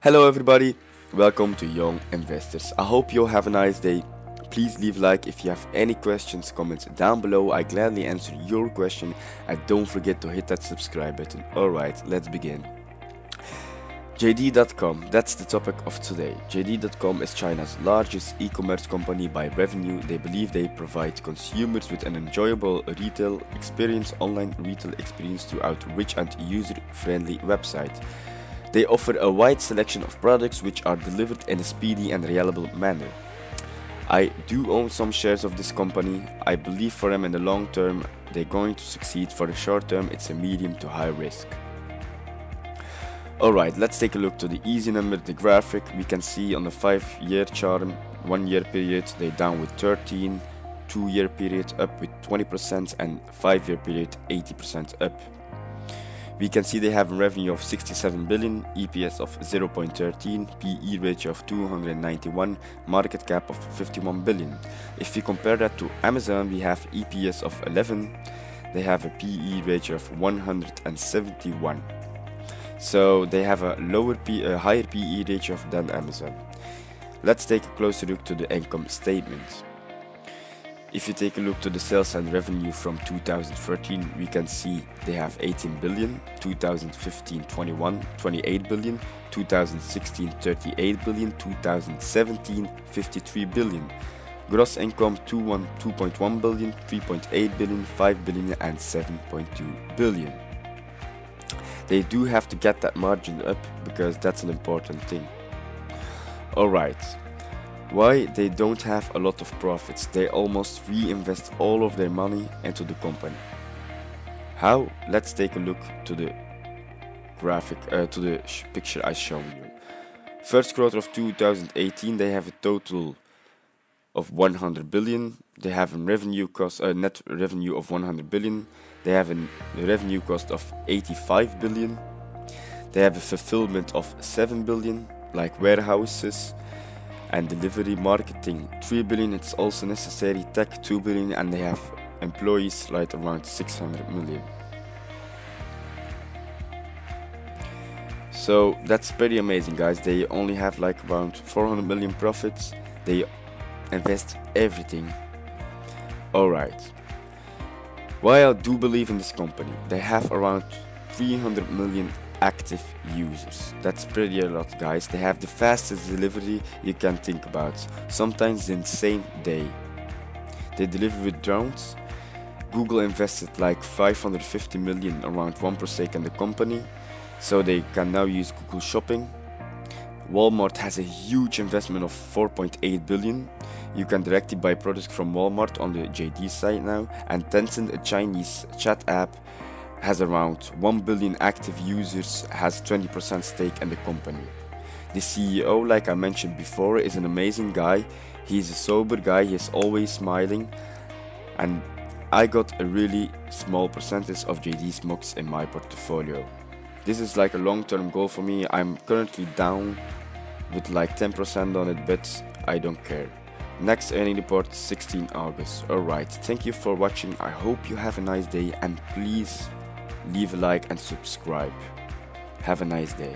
Hello everybody, welcome to Young Investors. I hope you'll have a nice day. Please leave a like if you have any questions, comments down below. I gladly answer your question and don't forget to hit that subscribe button. Alright, let's begin. JD.com, that's the topic of today. JD.com is China's largest e-commerce company by revenue. They believe they provide consumers with an enjoyable retail experience, online retail experience throughout a rich and user-friendly website. They offer a wide selection of products which are delivered in a speedy and reliable manner. I do own some shares of this company. I believe for them in the long term they're going to succeed. For the short term it's a medium to high risk. Alright, let's take a look to the easy number, the graphic. We can see on the 5-year chart, 1 year period they're down with 13, 2-year period up with 20% and 5-year period 80% up. We can see they have a revenue of 67 billion, EPS of 0.13, PE ratio of 291, market cap of 51 billion. If we compare that to Amazon, we have EPS of 11, they have a PE ratio of 171. So they have a higher PE ratio than Amazon. Let's take a closer look to the income statement. If you take a look to the sales and revenue from 2013, we can see they have 18 billion, 2015 28 billion, 2016 38 billion, 2017 53 billion. Gross income 2.1 billion, 3.8 billion, 5 billion and 7.2 billion. They do have to get that margin up because that's an important thing. Alright. Why they don't have a lot of profits? They almost reinvest all of their money into the company. How? Let's take a look to the graphic, to the picture I shown you. First quarter of 2018, they have a total of 100 billion. They have a revenue cost, net revenue of 100 billion. They have a revenue cost of 85 billion. They have a fulfillment of 7 billion, like warehouses and delivery, marketing 3 billion. It's also necessary, tech 2 billion, and they have employees like around 600 million. So that's pretty amazing, guys. They only have like around 400 million profits. They invest everything. Alright, why I do believe in this company? They have around 300 million active users. That's pretty a lot, guys. They have the fastest delivery you can think about, sometimes in the same day. They deliver with drones. Google invested like 550 million, around 1% in the company, so they can now use Google Shopping. Walmart has a huge investment of 4.8 billion. You can directly buy products from Walmart on the JD site now. And Tencent, a Chinese chat app, has around 1 billion active users, has 20% stake in the company. The CEO, like I mentioned before, is an amazing guy. He's a sober guy, he's always smiling, and I got a really small percentage of JD Smokes in my portfolio. This is like a long-term goal for me. I'm currently down with like 10% on it, but I don't care. Next earning report 16 August. Alright, thank you for watching. I hope you have a nice day and please leave a like and subscribe. Have a nice day.